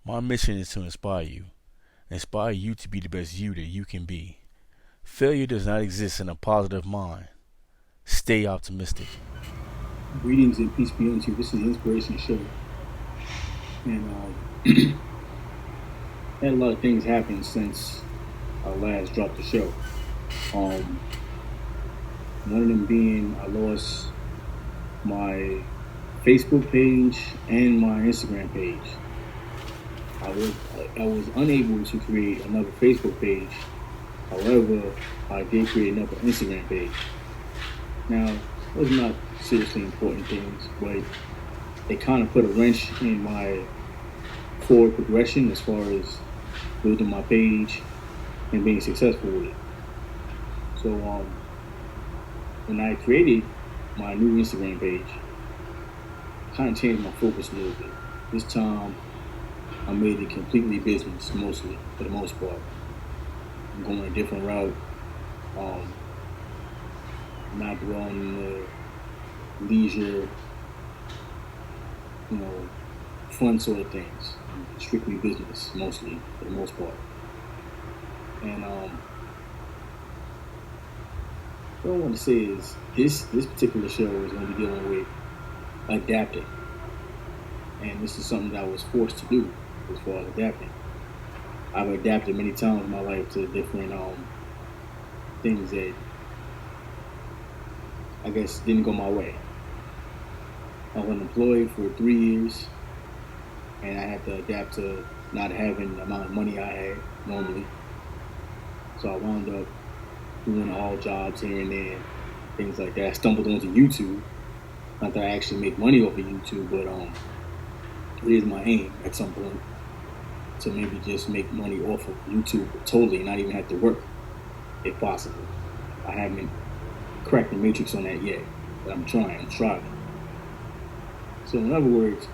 My mission is to inspire you to be the best you that you can be. Failure does not exist in a positive mind. Stay optimistic. Greetings and peace be unto you. This is the Inspiration Show. And had a lot of things happen since I last dropped the show. Um, One of them being I lost my Facebook page and my Instagram page. I was I was unable to create another Facebook page. However, I did create another Instagram page. Now, those are not seriously important things, but they kind of put a wrench in my forward progression as far as building my page and being successful with it. So when I created my new Instagram page, I kind of changed my focus a little bit. This time, I made it completely business, mostly for the most part. I'm going a different route. Um, Not dwelling in the leisure, you know, fun sort of things. Strictly business, mostly for the most part. And what I want to say is this particular show is going to be dealing with adapting, and this is something that I was forced to do as far as adapting. I've adapted many times in my life to different things that I guess didn't go my way. I was unemployed for 3 years, and I had to adapt to not having the amount of money I had normally. So I wound up doing all jobs here and there, things like that. I stumbled onto YouTube. Not that I actually make money off of YouTube, but it is my aim at some point to maybe just make money off of YouTube totally, not even have to work, if possible. I haven't cracked the matrix on that yet, but I'm striving. So in other words,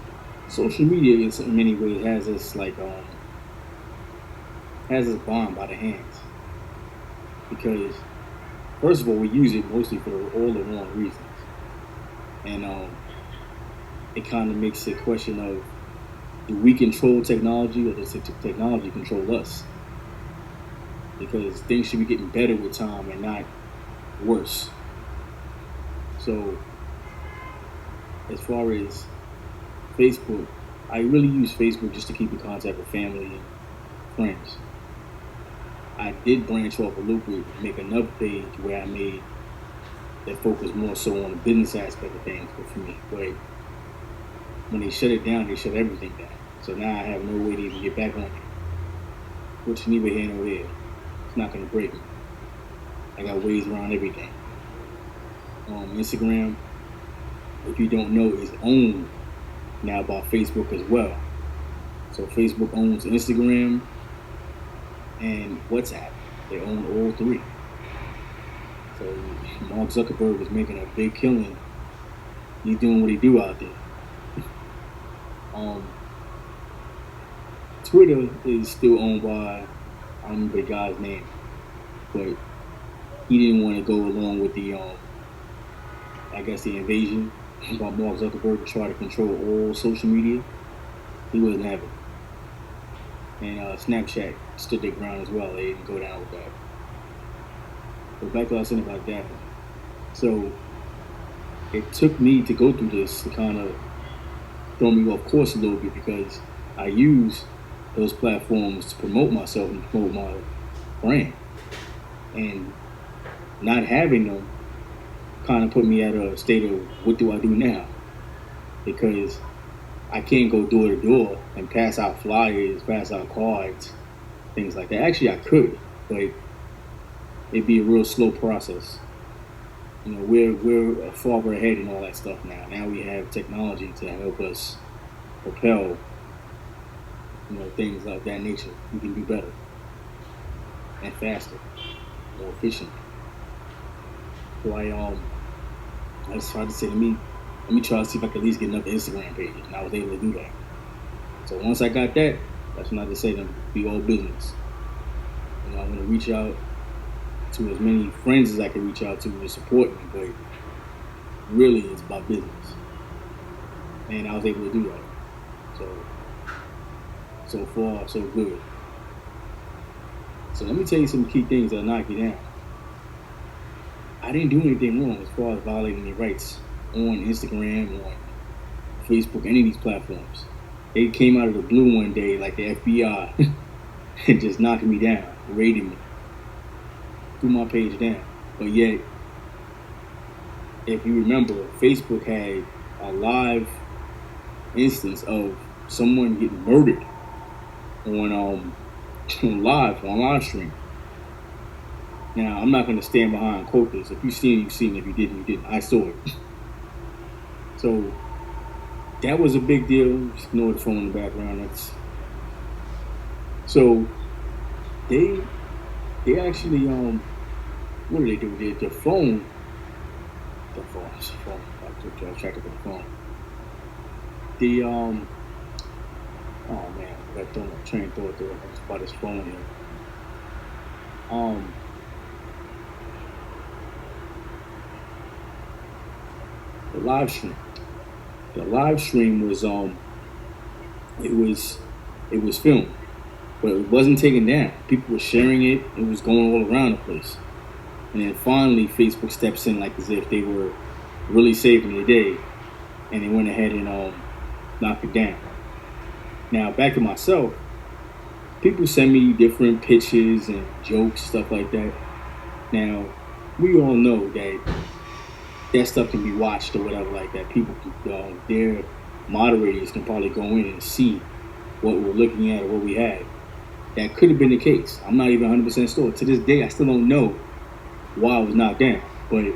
social media is in many ways has us bound by the hands because first of all we use it mostly for all the wrong reasons, and it kind of makes it a question of do we control technology or does technology control us? Because things should be getting better with time and not worse. So as far as Facebook, I really use Facebook just to keep in contact with family and friends. I did branch off a little bit and make another page where I made that focus more so on the business aspect of things for me. But when they shut it down, they shut everything down. So now I have no way to even get back on it. Which neither here nor there. It's not gonna break me. I got ways around everything. Instagram, if you don't know, is owned now by Facebook as well. So Facebook owns Instagram and WhatsApp. They own all three. So Mark Zuckerberg is making a big killing. He's doing what he do out there. Um, Twitter is still owned by I don't remember the guy's name, but he didn't want to go along with the I guess the invasion by Mark Zuckerberg to try to control all social media. He wasn't having it. And Snapchat stood their ground as well. They didn't go down with that. But back to what I was saying about that. So it took me to go through this to kind of throw me off course a little bit because I use those platforms to promote myself and promote my brand. And not having them kind of put me at a state of what do I do now? Because I can't go door to door and pass out flyers, pass out cards, things like that. Actually, I could, but it'd be a real slow process. You know, we're farther ahead in all that stuff now. Now we have technology to help us propel, things of that nature. We can do better and faster, more efficient. So I just tried to say to me, let me try to see if I can at least get another Instagram page, and I was able to do that. So once I got that, that's when I decided to be all business. I'm going to reach out to as many friends as I can reach out to support me, but really it's about business. And I was able to do that. So So far, so good. So let me tell you some key things that'll knock you down. I didn't do anything wrong as far as violating any rights on Instagram, on Facebook, any of these platforms. They came out of the blue one day like the FBI and just knocked me down, raided me, threw my page down. But yet, if you remember, Facebook had a live instance of someone getting murdered on live stream. Now, I'm not going to stand behind quote this. If you seen it, you seen it. If you didn't, you didn't. I saw it. So that was a big deal. Just ignore the phone in the background. So they actually what do they do? The phone. I was trying to the phone. The oh man, I got thrown a train thought there about his phone here. The live stream. The live stream was it was filmed, but it wasn't taken down. People were sharing it. It was going all around the place. And then finally, Facebook steps in like as if they were really saving the day, and they went ahead and knocked it down. Now back to myself. People send me different pictures and jokes, stuff like that. Now we all know that stuff can be watched or whatever like that. People, their moderators can probably go in and see what we're looking at or what we have. That could have been the case. I'm not even 100% sure. To this day, I still don't know why I was knocked down. But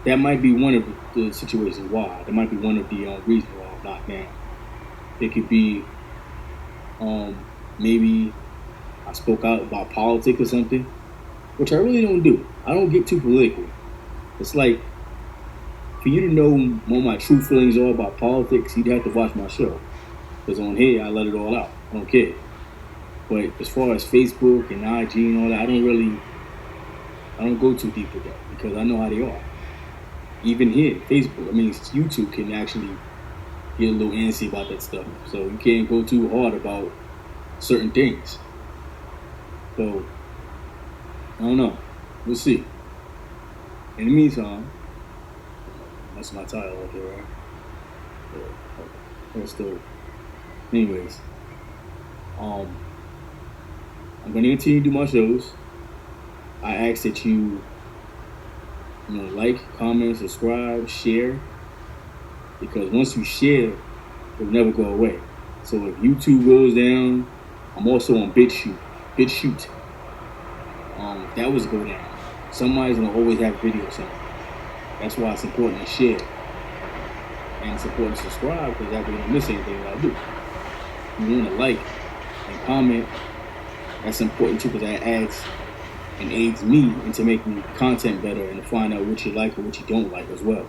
that might be one of the situations why. That might be one of the reasons why I was knocked down. It could be maybe I spoke out about politics or something, which I really don't do. I don't get too political. It's like, for you to know what my true feelings are about politics, you'd have to watch my show. Because on here, I let it all out. I don't care. But as far as Facebook and IG and all that, I don't go too deep with that because I know how they are. Even here, Facebook, YouTube can actually get a little antsy about that stuff. So you can't go too hard about certain things. So, I don't know. We'll see. In the meantime, that's my title right there, right? That's still. Anyways, I'm going to continue to do my shows. I ask that you like, comment, subscribe, share. Because once you share, it'll never go away. So if YouTube goes down, I'm also on BitChute. If that was to go down, somebody's gonna always have videos on. That's why it's important to share. And it's important to subscribe because that way you don't miss anything that I do. You want to like and comment. That's important too because that adds and aids me into making content better and to find out what you like or what you don't like as well.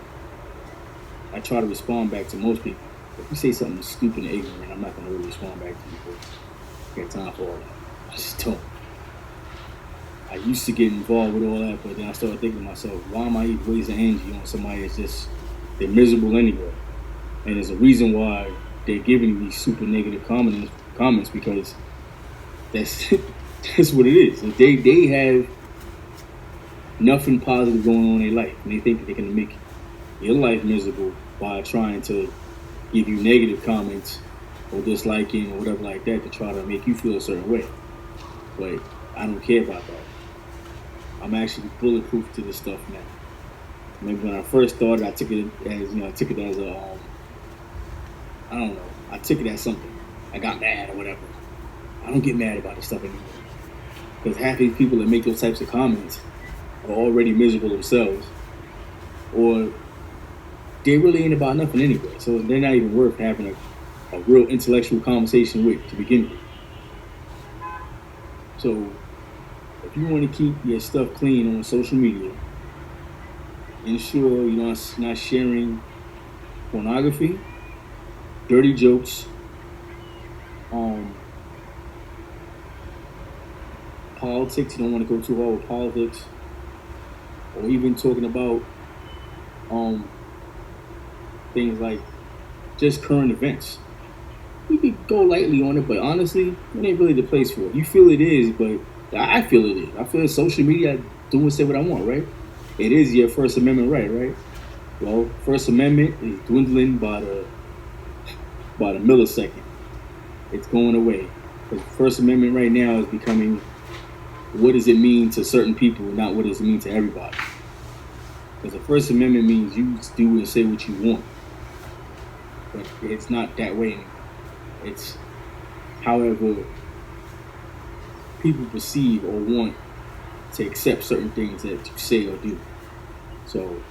I try to respond back to most people. If you say something stupid and ignorant, I'm not going to really respond back to you because I got time for all that. I just don't. I used to get involved with all that, but then I started thinking to myself, why am I even wasting energy on somebody that's just, they're miserable anyway. And there's a reason why they're giving these super negative comments because that's what it is. They have nothing positive going on in their life, and they think that they can make your life miserable by trying to give you negative comments or disliking or whatever like that to try to make you feel a certain way. But I don't care about that. I'm actually bulletproof to this stuff now. Maybe when I first started, I took it as a I don't know. I took it as something. I got mad or whatever. I don't get mad about this stuff anymore. Because half these people that make those types of comments are already miserable themselves. Or they really ain't about nothing anyway. So they're not even worth having a real intellectual conversation with to begin with. So if you want to keep your stuff clean on social media, ensure you're not sharing pornography, dirty jokes, politics. You don't want to go too hard with politics, or even talking about things like just current events. you could go lightly on it, but honestly, it ain't really the place for it. You feel it is, but I feel it is. I feel social media, I do and say what I want, right? It is your First Amendment right? Well, First Amendment is dwindling by the millisecond. It's going away. Because First Amendment right now is becoming, what does it mean to certain people, not what does it mean to everybody. Because the First Amendment means you do and say what you want. But it's not that way anymore. It's however people perceive or want to accept certain things that you say or do. So,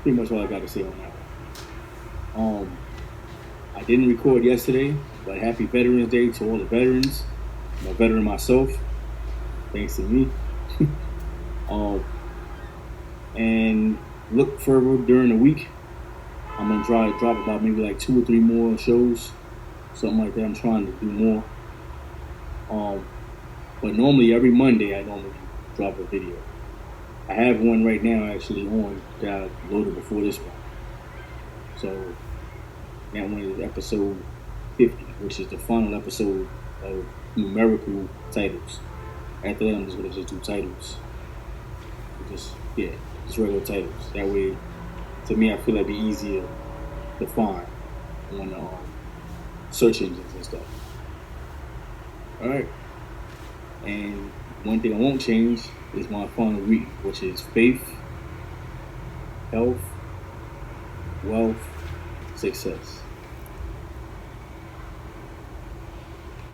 pretty much all I got to say on that one. I didn't record yesterday, but happy Veterans Day to all the veterans. I'm a veteran myself, thanks to me. And look further during the week. I'm gonna try to drop about maybe like 2 or 3 more shows, something like that. I'm trying to do more. But normally every Monday I normally drop a video. I have one right now actually on that I loaded before this one. So that one is episode 50, which is the final episode of numerical titles. After that, I'm just gonna just do titles. Just regular titles. That way, to me, I feel like it'd be easier to find on search engines and stuff. All right. And one thing I won't change is my final reading, which is faith, health, wealth, success.